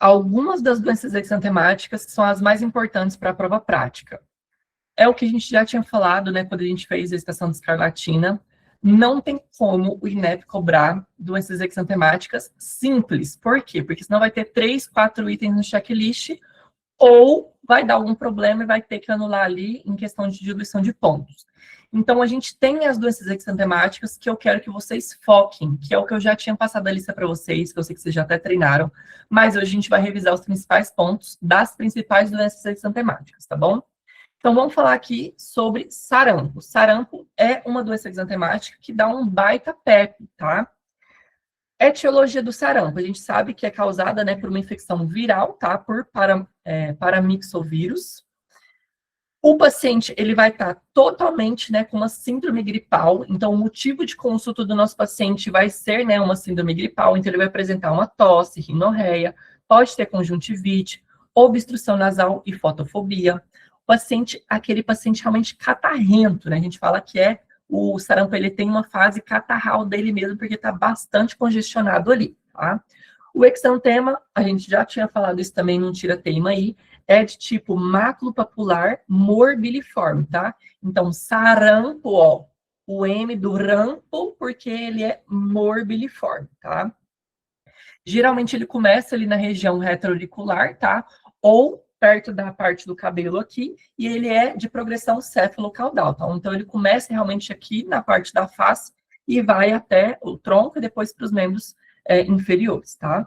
Algumas das doenças exantemáticas que são as mais importantes para a prova prática. É o que a gente já tinha falado, né, quando a gente fez a estação de escarlatina. Não tem como o INEP cobrar doenças exantemáticas simples. Por quê? Porque senão vai ter 3, 4 itens no checklist, ou vai dar algum problema e vai ter que anular ali em questão de diluição de pontos. Então, a gente tem as doenças exantemáticas que eu quero que vocês foquem, que é o que eu já tinha passado a lista para vocês, que eu sei que vocês já até treinaram, mas hoje a gente vai revisar os principais pontos das principais doenças exantemáticas, tá bom? Então, vamos falar aqui sobre sarampo. Sarampo é uma doença exantemática que dá um baita PEP, tá? Etiologia do sarampo. A gente sabe que é causada, né, por uma infecção viral, tá? Por paramyxovírus. O paciente, ele vai estar totalmente, né, com uma síndrome gripal. Então, o motivo de consulta do nosso paciente vai ser, né, uma síndrome gripal. Então, ele vai apresentar uma tosse, rinorreia, pode ter conjuntivite, obstrução nasal e fotofobia. Aquele paciente realmente catarrento, né? A gente fala que o sarampo, ele tem uma fase catarral dele mesmo, porque está bastante congestionado ali, tá? O exantema, a gente já tinha falado isso também num tira-teima aí, é de tipo maculopapular morbiliforme, tá? Então, sarampo, ó, o M do rampo, porque ele é morbiliforme, tá? Geralmente ele começa ali na região retroauricular, tá? Ou perto da parte do cabelo aqui, e ele é de progressão céfalo-caudal, tá? Então ele começa realmente aqui na parte da face e vai até o tronco e depois para os membros inferiores, tá?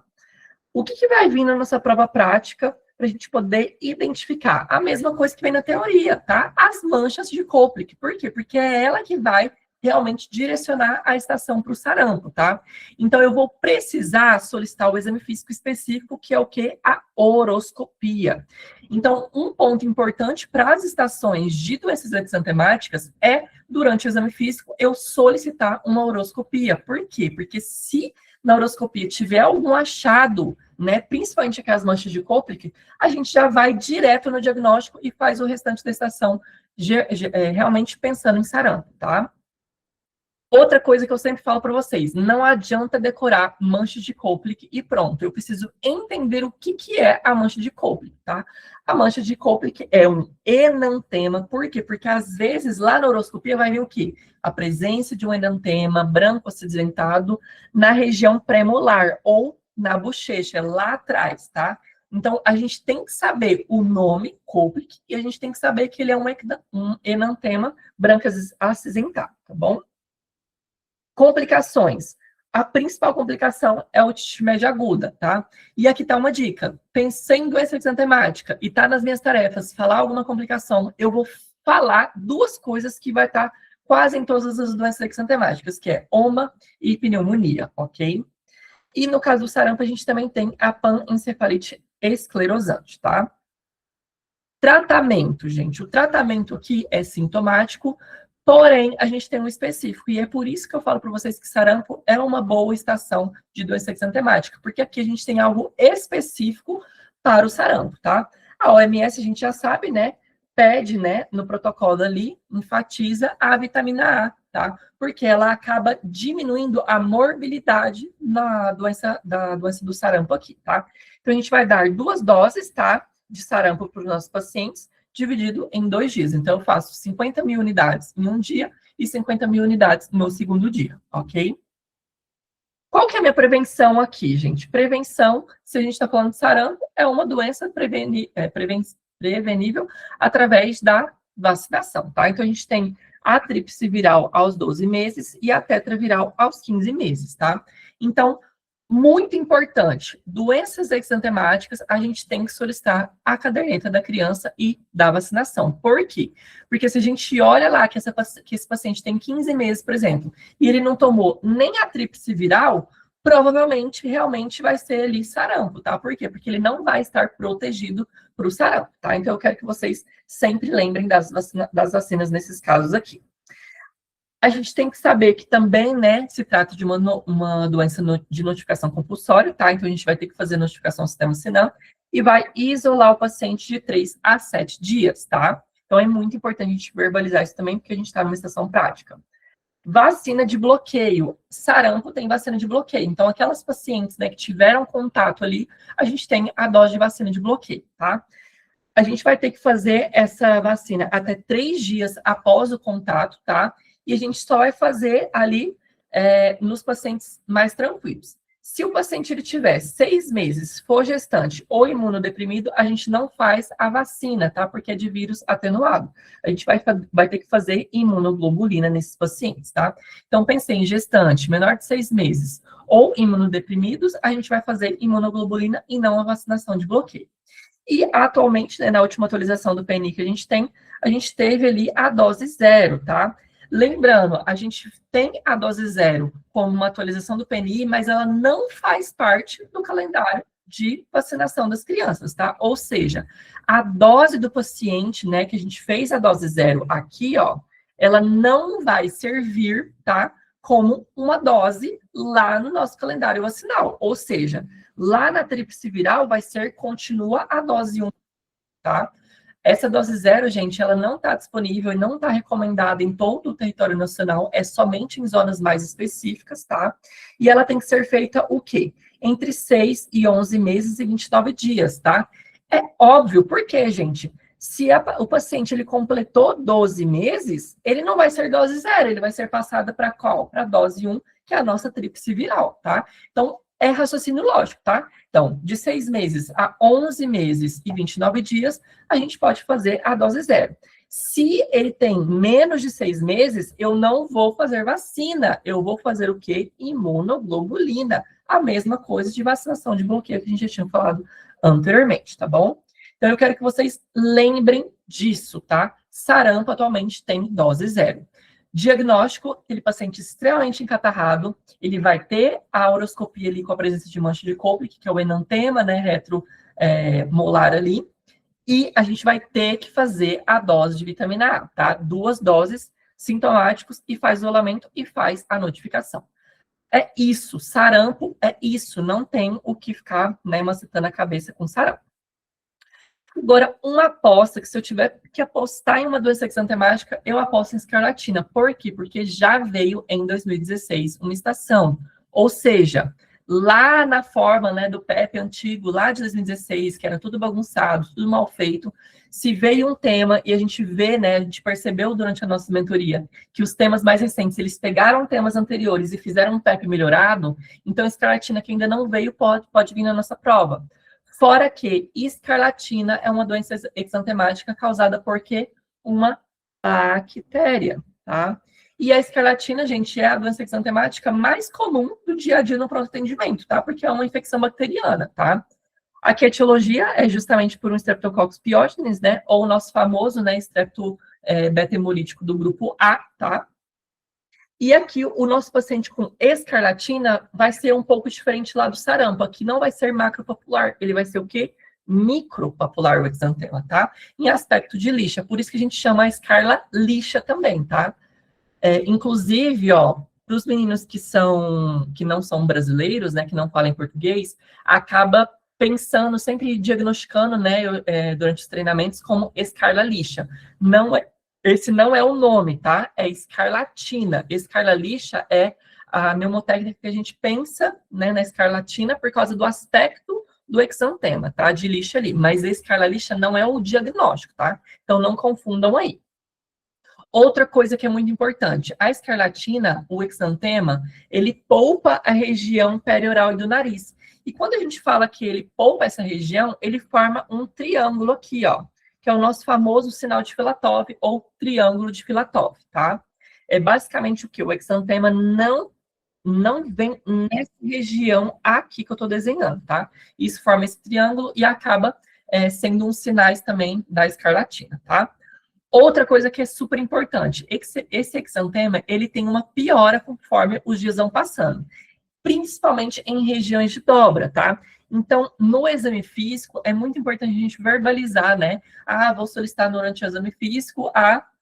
O que vai vir na nossa prova prática para a gente poder identificar? A mesma coisa que vem na teoria, tá? As manchas de Koplik. Por quê? Porque é ela que vai realmente direcionar a estação para o sarampo, tá? Então, eu vou precisar solicitar o exame físico específico, que é o quê? A horoscopia. Então, um ponto importante para as estações de doenças exantemáticas é, durante o exame físico, eu solicitar uma horoscopia. Por quê? Porque se na horoscopia tiver algum achado, né, principalmente aquelas manchas de Koplik, a gente já vai direto no diagnóstico e faz o restante da estação realmente pensando em sarampo, tá? Outra coisa que eu sempre falo para vocês, não adianta decorar manchas de Koplik e pronto. Eu preciso entender o que é a mancha de Koplik, tá? A mancha de Koplik é um enantema. Por quê? Porque às vezes lá na horoscopia vai ver o quê? A presença de um enantema branco acinzentado na região premolar ou na bochecha, lá atrás, tá? Então, a gente tem que saber o nome, Koplik, e a gente tem que saber que ele é um enantema branco acinzentado, tá bom? Complicações. A principal complicação é a otite média aguda, tá? E aqui tá uma dica. Pensei em doença exantemática e tá nas minhas tarefas falar alguma complicação, eu vou falar duas coisas que vai estar quase em todas as doenças exantemáticas, que é oma e pneumonia, ok? E no caso do sarampo, a gente também tem a panencefalite esclerosante, tá? Tratamento, gente. O tratamento aqui é sintomático, porém, a gente tem um específico, e é por isso que eu falo para vocês que sarampo é uma boa estação de doença exantemática, porque aqui a gente tem algo específico para o sarampo, tá? A OMS, a gente já sabe, né? Pede, né, no protocolo ali, enfatiza a vitamina A, tá? Porque ela acaba diminuindo a morbilidade da doença do sarampo aqui, tá? Então, a gente vai dar 2 doses, tá? De sarampo para os nossos pacientes, dividido em 2 dias. Então, eu faço 50 mil unidades em um dia e 50 mil unidades no segundo dia, ok? Qual que é a minha prevenção aqui, gente? Prevenção, se a gente está falando de sarampo, é uma doença prevenível através da vacinação, tá? Então, a gente tem a tríplice viral aos 12 meses e a tetraviral aos 15 meses, tá? Então, muito importante, doenças exantemáticas, a gente tem que solicitar a caderneta da criança e da vacinação. Por quê? Porque se a gente olha lá que esse paciente tem 15 meses, por exemplo, e ele não tomou nem a tríplice viral, provavelmente, realmente vai ser ali sarampo, tá? Por quê? Porque ele não vai estar protegido para o sarampo, tá? Então, eu quero que vocês sempre lembrem das vacinas nesses casos aqui. A gente tem que saber que também, né, se trata de uma doença de notificação compulsória, tá? Então, a gente vai ter que fazer notificação ao sistema SINAM e vai isolar o paciente de 3 a 7 dias, tá? Então, é muito importante a gente verbalizar isso também, porque a gente está numa estação prática. Vacina de bloqueio. Sarampo tem vacina de bloqueio. Então, aquelas pacientes, né, que tiveram contato ali, a gente tem a dose de vacina de bloqueio, tá? A gente vai ter que fazer essa vacina até 3 dias após o contato, tá? E a gente só vai fazer ali nos pacientes mais tranquilos. Se o paciente ele tiver 6 meses, for gestante ou imunodeprimido, a gente não faz a vacina, tá? Porque é de vírus atenuado. A gente vai ter que fazer imunoglobulina nesses pacientes, tá? Então, pensei em gestante, menor de 6 meses, ou imunodeprimidos, a gente vai fazer imunoglobulina e não a vacinação de bloqueio. E atualmente, né, na última atualização do PNI que a gente teve ali a dose zero, tá? Lembrando, a gente tem a dose zero como uma atualização do PNI, mas ela não faz parte do calendário de vacinação das crianças, tá? Ou seja, a dose do paciente, né, que a gente fez a dose zero aqui, ó, ela não vai servir, tá? Como uma dose lá no nosso calendário vacinal. Ou seja, lá na tríplice viral continua a dose 1, tá? Essa dose zero, gente, ela não está disponível e não está recomendada em todo o território nacional, é somente em zonas mais específicas, tá? E ela tem que ser feita o quê? Entre 6 e 11 meses e 29 dias, tá? É óbvio, porque, gente, se o paciente ele completou 12 meses, ele não vai ser dose zero, ele vai ser passada para qual? Para dose 1, que é a nossa tríplice viral, tá? Então, é raciocínio lógico, tá? Então, de 6 meses a 11 meses e 29 dias, a gente pode fazer a dose zero. Se ele tem menos de 6 meses, eu não vou fazer vacina. Eu vou fazer o quê? Imunoglobulina. A mesma coisa de vacinação de bloqueio que a gente já tinha falado anteriormente, tá bom? Então, eu quero que vocês lembrem disso, tá? Sarampo atualmente tem dose zero. Diagnóstico, aquele paciente extremamente encatarrado, ele vai ter a uroscopia ali com a presença de mancha de Koplik, que é o enantema, né, retromolar ali, e a gente vai ter que fazer a dose de vitamina A, tá? 2 doses sintomáticos e faz isolamento e faz a notificação. É isso, sarampo é isso, não tem o que ficar, né, macetando a cabeça com sarampo. Agora, uma aposta, que se eu tiver que apostar em uma doença exantemática, eu aposto em escarlatina. Por quê? Porque já veio em 2016 uma estação. Ou seja, lá na forma, né, do PEP antigo, lá de 2016, que era tudo bagunçado, tudo mal feito, se veio um tema e a gente vê, né, a gente percebeu durante a nossa mentoria que os temas mais recentes, eles pegaram temas anteriores e fizeram um PEP melhorado, então a escarlatina que ainda não veio pode vir na nossa prova. Fora que escarlatina é uma doença exantemática causada por quê? Uma bactéria, tá? E a escarlatina, gente, é a doença exantemática mais comum do dia a dia no pronto atendimento, tá? Porque é uma infecção bacteriana, tá? Aqui a etiologia é justamente por um Streptococcus pyogenes, né? Ou o nosso famoso, né, Strepto beta hemolítico do grupo A, tá? E aqui, o nosso paciente com escarlatina vai ser um pouco diferente lá do sarampo. Aqui não vai ser macropapular, ele vai ser o quê? Micropapular o exantema, tá? Em aspecto de lixa, por isso que a gente chama a escarla lixa também, tá? Inclusive, ó, para os meninos que não são brasileiros, né, que não falam português, acaba pensando, sempre diagnosticando, né, durante os treinamentos como escarla lixa. Esse não é o nome, tá? É escarlatina. Escarla lixa é a mnemotécnica que a gente pensa, né, na escarlatina por causa do aspecto do exantema, tá? De lixa ali. Mas a escarla lixa não é o diagnóstico, tá? Então não confundam aí. Outra coisa que é muito importante, a escarlatina, o exantema, ele poupa a região perioral e do nariz. E quando a gente fala que ele poupa essa região, ele forma um triângulo aqui, ó, que é o nosso famoso sinal de Filatov ou triângulo de Filatov, tá? É basicamente o que? O exantema não vem nessa região aqui que eu estou desenhando, tá? Isso forma esse triângulo e acaba sendo uns sinais também da escarlatina, tá? Outra coisa que é super importante, esse exantema, ele tem uma piora conforme os dias vão passando, principalmente em regiões de dobra, tá? Então, no exame físico, é muito importante a gente verbalizar, né? Ah, vou solicitar durante o exame físico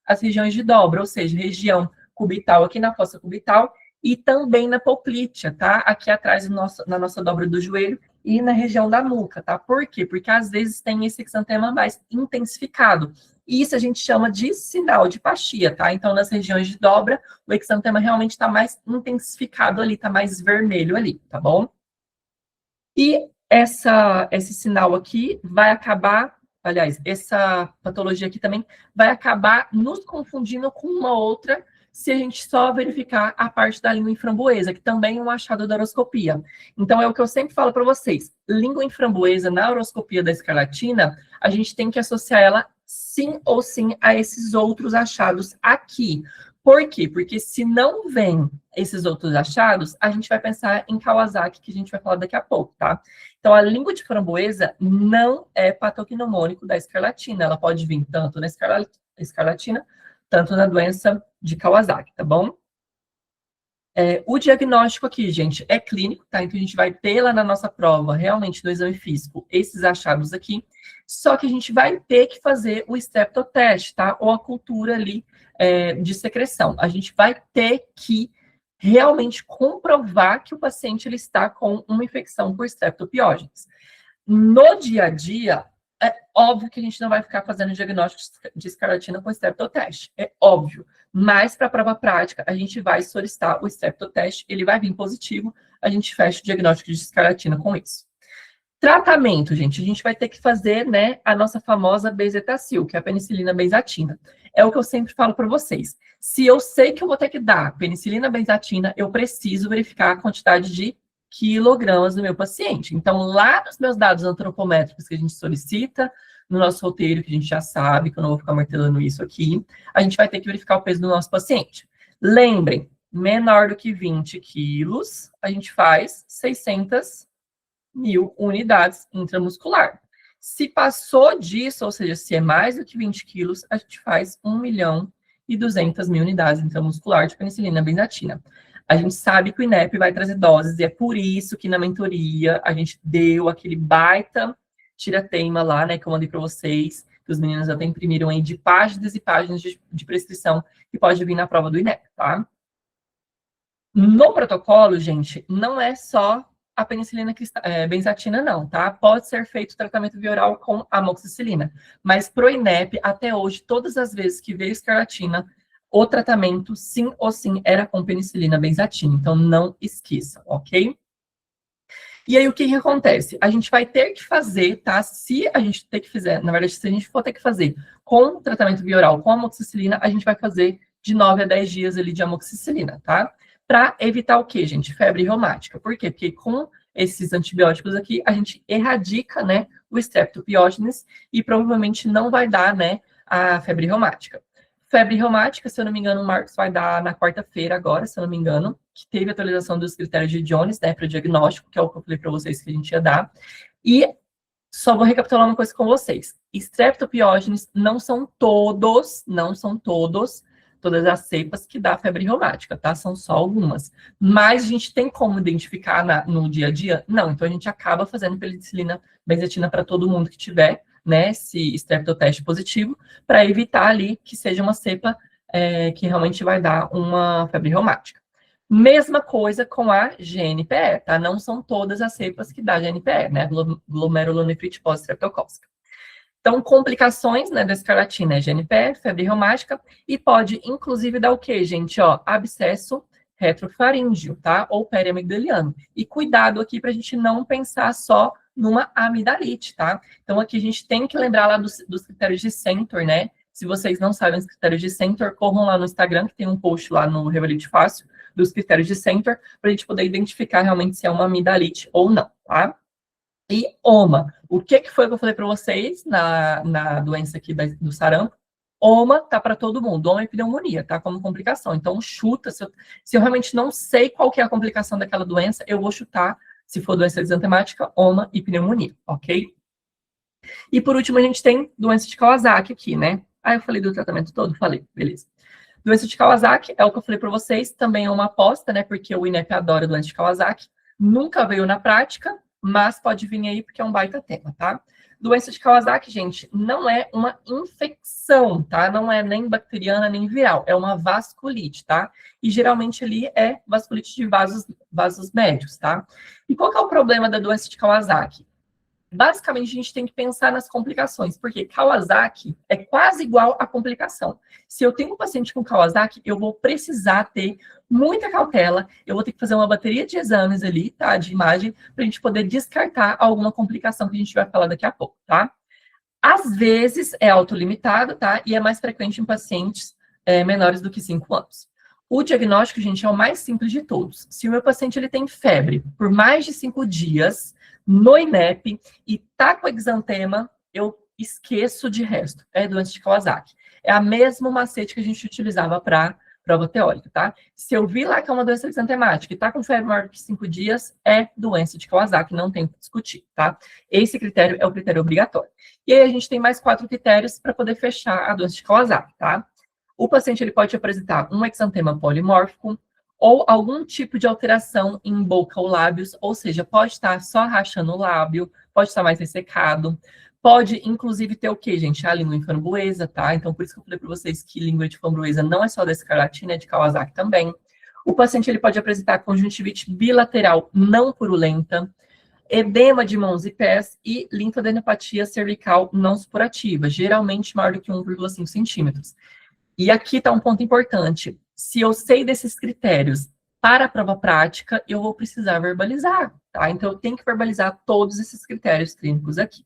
as regiões de dobra, ou seja, região cubital aqui na fossa cubital e também na poplítea, tá? Aqui atrás na nossa dobra do joelho e na região da nuca, tá? Por quê? Porque às vezes tem esse exantema mais intensificado. E isso a gente chama de sinal de Pastia, tá? Então, nas regiões de dobra, o exantema realmente está mais intensificado ali, está mais vermelho ali, tá bom? E esse sinal aqui vai acabar, aliás, essa patologia aqui também vai acabar nos confundindo com uma outra, se a gente só verificar a parte da língua em framboesa, que também é um achado da horoscopia. Então, é o que eu sempre falo para vocês. Língua em framboesa, na horoscopia da escarlatina, a gente tem que associar ela, sim ou sim, a esses outros achados aqui. Por quê? Porque se não vem esses outros achados, a gente vai pensar em Kawasaki, que a gente vai falar daqui a pouco, tá? Então, a língua de framboesa não é patognomônico da escarlatina. Ela pode vir tanto na escarlatina, tanto na doença de Kawasaki, tá bom? O diagnóstico aqui, gente, é clínico, tá? Então, a gente vai ter lá na nossa prova, realmente, do exame físico, esses achados aqui. Só que a gente vai ter que fazer o streptoteste, tá? Ou a cultura ali de secreção. A gente vai ter que realmente comprovar que o paciente ele está com uma infecção por streptopiógenes. No dia a dia, é óbvio que a gente não vai ficar fazendo diagnóstico de escarlatina com streptoteste. É óbvio. Mas, para a prova prática, a gente vai solicitar o streptoteste, ele vai vir positivo, a gente fecha o diagnóstico de escarlatina com isso. Tratamento, gente, a gente vai ter que fazer, né, a nossa famosa bezetacil, que é a penicilina benzatina. É o que eu sempre falo para vocês. Se eu sei que eu vou ter que dar penicilina benzatina, eu preciso verificar a quantidade de quilogramas do meu paciente. Então, lá nos meus dados antropométricos que a gente solicita, no nosso roteiro, que a gente já sabe, que eu não vou ficar martelando isso aqui, a gente vai ter que verificar o peso do nosso paciente. Lembrem, menor do que 20 quilos, a gente faz 600.000 unidades intramuscular. Se passou disso, ou seja, se é mais do que 20 quilos, a gente faz 1.200.000 unidades intramuscular de penicilina benzatina. A gente sabe que o INEP vai trazer doses, e é por isso que na mentoria a gente deu aquele baita tira-teima lá, né, que eu mandei para vocês, que os meninos até imprimiram aí de páginas e páginas de prescrição que pode vir na prova do INEP, tá? No protocolo, gente, não é só a penicilina benzatina, não, tá? Pode ser feito tratamento via oral com amoxicilina, mas pro INEP, até hoje, todas as vezes que veio escarlatina, o tratamento, sim ou sim, era com penicilina benzatina, então não esqueçam, ok? E aí, o que acontece? A gente vai ter que fazer, tá? Se a gente ter que fazer, na verdade, se a gente for ter que fazer com tratamento via oral com amoxicilina, a gente vai fazer de 9 a 10 dias ali de amoxicilina, tá? Para evitar o quê, gente? Febre reumática. Por quê? Porque com esses antibióticos aqui, a gente erradica, né, o streptopiógenes e provavelmente não vai dar, né, a febre reumática. Febre reumática, se eu não me engano, o Marcos vai dar na quarta-feira agora, se eu não me engano, que teve atualização dos critérios de Jones, né, para o diagnóstico, que é o que eu falei para vocês que a gente ia dar. E só vou recapitular uma coisa com vocês. Streptopiógenes não são todas as cepas que dá febre reumática, tá? São só algumas. Mas a gente tem como identificar no dia a dia? Não, então a gente acaba fazendo penicilina benzatina para todo mundo que tiver, né, esse streptoteste positivo, para evitar ali que seja uma cepa que realmente vai dar uma febre reumática. Mesma coisa com a GNPE, tá? Não são todas as cepas que dá GNPE, né? Glomerulonefrite pós-streptocócica. Então, complicações, né, da escarlatina é GNPE, febre reumática, e pode, inclusive, dar o quê, gente? Ó, abscesso retrofaríngeo, tá? Ou periamigdaliano. E cuidado aqui para a gente não pensar só numa amidalite, tá? Então, aqui a gente tem que lembrar lá dos critérios de Centor, né? Se vocês não sabem os critérios de Centor, corram lá no Instagram, que tem um post lá no Revalide Fácil, dos critérios de Centor, para a gente poder identificar realmente se é uma amidalite ou não, tá? E OMA. O que foi que eu falei para vocês na doença aqui do sarampo? OMA tá para todo mundo. OMA é pneumonia, tá? Como complicação. Então, chuta. Se eu realmente não sei qual que é a complicação daquela doença, eu vou chutar, se for doença exantemática, OMA e pneumonia, ok? E por último, a gente tem doença de Kawasaki aqui, né? Ah, eu falei do tratamento todo? Falei, beleza. Doença de Kawasaki, é o que eu falei para vocês, também é uma aposta, né? Porque o INEP adora doença de Kawasaki. Nunca veio na prática, mas pode vir aí porque é um baita tema, tá? Doença de Kawasaki, gente, não é uma infecção, tá? Não é nem bacteriana, nem viral, é uma vasculite, tá? E geralmente ali é vasculite de vasos médios, tá? E qual que é o problema da doença de Kawasaki? Basicamente, a gente tem que pensar nas complicações, porque Kawasaki é quase igual à complicação. Se eu tenho um paciente com Kawasaki, eu vou precisar ter muita cautela, eu vou ter que fazer uma bateria de exames ali, tá, de imagem, para a gente poder descartar alguma complicação que a gente vai falar daqui a pouco, tá? Às vezes é autolimitado, tá? E é mais frequente em pacientes menores do que 5 anos. O diagnóstico, gente, é o mais simples de todos. Se o meu paciente ele tem febre por mais de 5 dias, no INEP, e tá com exantema, eu esqueço de resto. É doença de Kawasaki. É a mesma macete que a gente utilizava para prova teórica, tá? Se eu vi lá que é uma doença exantemática e tá com febre maior que 5 dias, é doença de Kawasaki, não tem o que discutir, tá? Esse critério é o critério obrigatório. E aí a gente tem mais 4 critérios para poder fechar a doença de Kawasaki, tá? O paciente ele pode apresentar um exantema polimórfico ou algum tipo de alteração em boca ou lábios, ou seja, pode estar só rachando o lábio, pode estar mais ressecado, pode inclusive ter o quê, gente? A língua em framboesa, tá? Então, por isso que eu falei para vocês que língua de framboesa não é só da escarlatina, é de Kawasaki também. O paciente ele pode apresentar conjuntivite bilateral não purulenta, edema de mãos e pés e linfadenopatía cervical não supurativa, geralmente maior do que 1,5 centímetros. E aqui está um ponto importante. Se eu sei desses critérios para a prova prática, eu vou precisar verbalizar, tá? Então, eu tenho que verbalizar todos esses critérios clínicos aqui.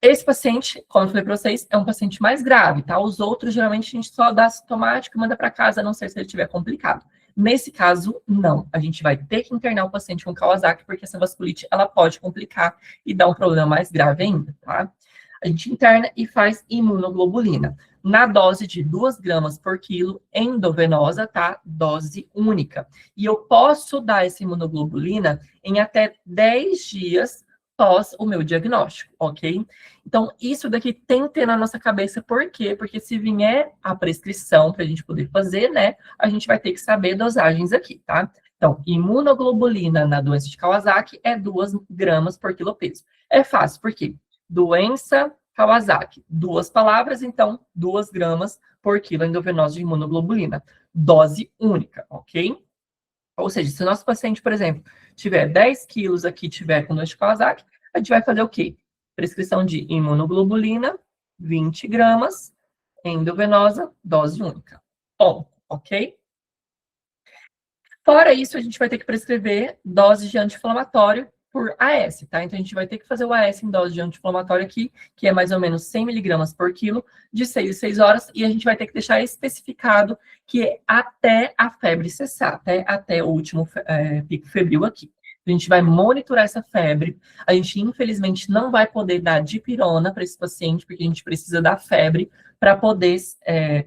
Esse paciente, como eu falei para vocês, é um paciente mais grave, tá? Os outros, geralmente, a gente só dá sintomático e manda para casa, a não ser se ele estiver complicado. Nesse caso, não. A gente vai ter que internar o paciente com Kawasaki, porque essa vasculite, ela pode complicar e dar um problema mais grave ainda, tá? A gente interna e faz imunoglobulina na dose de 2 gramas por quilo endovenosa, tá? Dose única. E eu posso dar essa imunoglobulina em até 10 dias pós o meu diagnóstico, ok? Então, isso daqui tem que ter na nossa cabeça, por quê? Porque se vier a prescrição para a gente poder fazer, né, a gente vai ter que saber dosagens aqui, tá? Então, imunoglobulina na doença de Kawasaki é 2 gramas por quilo peso. É fácil, por quê? Doença Kawasaki, 2 palavras, então 2 gramas por quilo endovenosa de imunoglobulina. Dose única, ok? Ou seja, se o nosso paciente, por exemplo, tiver 10 quilos aqui, tiver com doença de Kawasaki, a gente vai fazer o quê? Prescrição de imunoglobulina, 20 gramas, endovenosa, dose única. Bom, ok? Fora isso, a gente vai ter que prescrever doses de anti-inflamatório por AS, tá? Então, a gente vai ter que fazer o AS em dose de anti-inflamatório aqui, que é mais ou menos 100 miligramas por quilo, de 6 em 6 horas, e a gente vai ter que deixar especificado que é até a febre cessar, até o último pico febril aqui. A gente vai monitorar essa febre, a gente, infelizmente, não vai poder dar dipirona para esse paciente, porque a gente precisa da febre para poder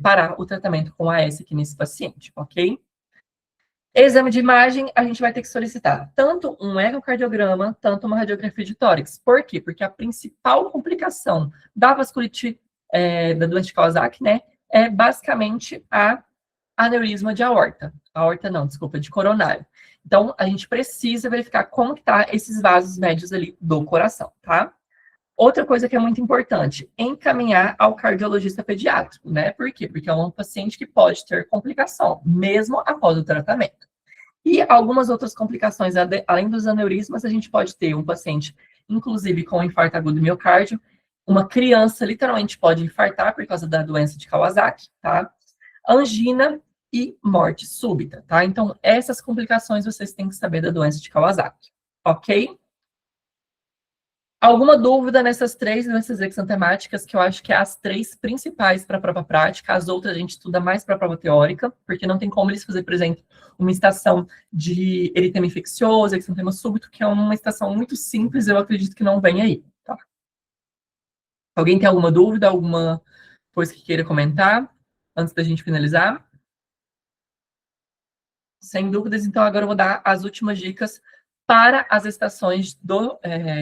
parar o tratamento com AS aqui nesse paciente, ok? Exame de imagem, a gente vai ter que solicitar tanto um ecocardiograma, tanto uma radiografia de tórax. Por quê? Porque a principal complicação da vasculite da doença de Kawasaki, né, é basicamente a aneurisma de aorta. Aorta não, desculpa, de coronário. Então, a gente precisa verificar como que tá esses vasos médios ali do coração, tá? Outra coisa que é muito importante, encaminhar ao cardiologista pediátrico, né? Por quê? Porque é um paciente que pode ter complicação, mesmo após o tratamento. E algumas outras complicações, além dos aneurismas, a gente pode ter um paciente, inclusive com infarto agudo do miocárdio, uma criança literalmente pode infartar por causa da doença de Kawasaki, tá? Angina e morte súbita, tá? Então, essas complicações vocês têm que saber da doença de Kawasaki, ok? Alguma dúvida nessas 3 doenças exantemáticas, que eu acho que é as 3 principais para a prova prática, as outras a gente estuda mais para a prova teórica, porque não tem como eles fazer, por exemplo, uma estação de eritema infeccioso, exantema súbito, que é uma estação muito simples, eu acredito que não vem aí, tá? Alguém tem alguma dúvida, alguma coisa que queira comentar, antes da gente finalizar? Sem dúvidas, então agora eu vou dar as últimas dicas para as estações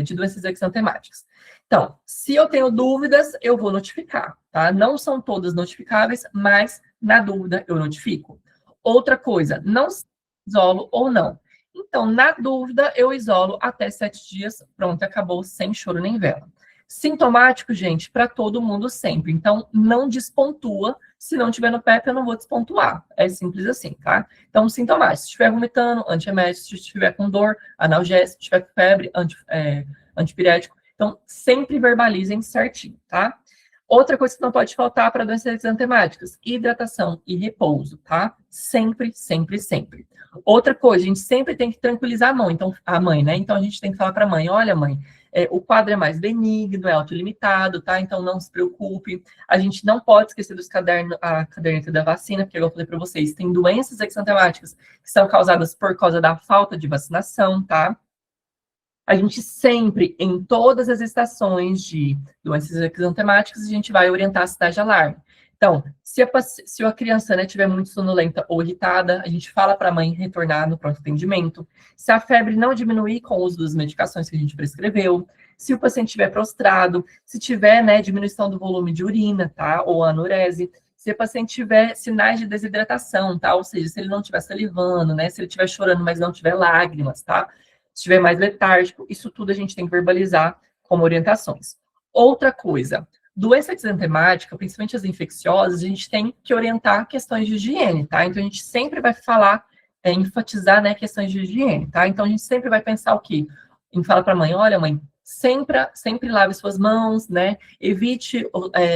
de doenças exantemáticas. Então, se eu tenho dúvidas, eu vou notificar, tá? Não são todas notificáveis, mas na dúvida eu notifico. Outra coisa, não se isolo ou não. Então, na dúvida, eu isolo até 7 dias, pronto, acabou, sem choro nem vela. Sintomático, gente, para todo mundo sempre. Então, não despontua. Se não tiver no PEP, eu não vou despontuar. É simples assim, tá? Então, sintomático. Se estiver vomitando, antiemético. Se estiver com dor, analgésico. Se estiver com febre, antipirético. Então, sempre verbalizem certinho, tá? Outra coisa que não pode faltar para doenças exantemáticas, hidratação e repouso, tá? Sempre, sempre, sempre. Outra coisa, a gente sempre tem que tranquilizar a mãe, então, né? Então, a gente tem que falar para a mãe, olha, mãe, o quadro é mais benigno, é autolimitado, tá? Então, não se preocupe. A gente não pode esquecer dos cadernos, a caderneta da vacina, porque, eu falei para vocês, tem doenças exantemáticas que são causadas por causa da falta de vacinação, tá? A gente sempre, em todas as estações de doenças exantemáticas, a gente vai orientar a cidade de alarme. Então, se a criança estiver muito sonolenta ou irritada, a gente fala para a mãe retornar no pronto atendimento. Se a febre não diminuir com o uso das medicações que a gente prescreveu, se o paciente estiver prostrado, se tiver, né, diminuição do volume de urina, tá, ou anurese, se o paciente tiver sinais de desidratação, tá, ou seja, se ele não estiver salivando, né, se ele estiver chorando, mas não tiver lágrimas, tá, se estiver mais letárgico, isso tudo a gente tem que verbalizar como orientações. Outra coisa, doença exantemática, principalmente as infecciosas, a gente tem que orientar questões de higiene, tá? Então, a gente sempre vai falar, enfatizar, né, questões de higiene, tá? Então, a gente sempre vai pensar o quê? A gente fala para a mãe, olha, mãe, sempre lave suas mãos, né? Evite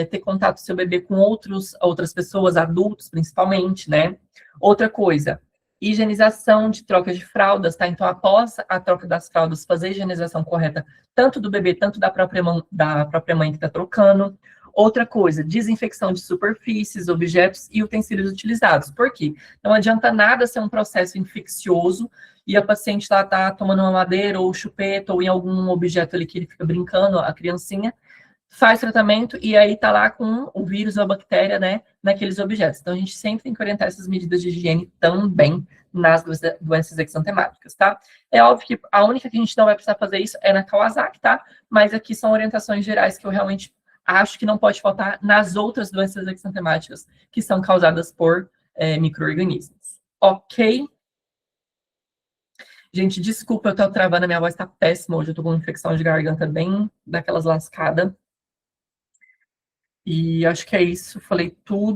ter contato do seu bebê com outras pessoas, adultos, principalmente, né? Outra coisa, higienização de troca de fraldas, tá? Então, após a troca das fraldas, fazer a higienização correta, tanto do bebê, tanto da própria mãe que está trocando. Outra coisa, desinfecção de superfícies, objetos e utensílios utilizados. Por quê? Não adianta nada ser um processo infeccioso e a paciente está tomando uma madeira ou chupeta ou em algum objeto ali que ele fica brincando, a criancinha, faz tratamento e aí tá lá com o vírus ou a bactéria, né, naqueles objetos. Então, a gente sempre tem que orientar essas medidas de higiene também nas doenças exantemáticas, tá? É óbvio que a única que a gente não vai precisar fazer isso é na Kawasaki, tá? Mas aqui são orientações gerais que eu realmente acho que não pode faltar nas outras doenças exantemáticas que são causadas por micro-organismos. Ok? Gente, desculpa, eu tô travando, a minha voz tá péssima hoje, eu tô com uma infecção de garganta bem daquelas lascadas. E acho que é isso, falei tudo.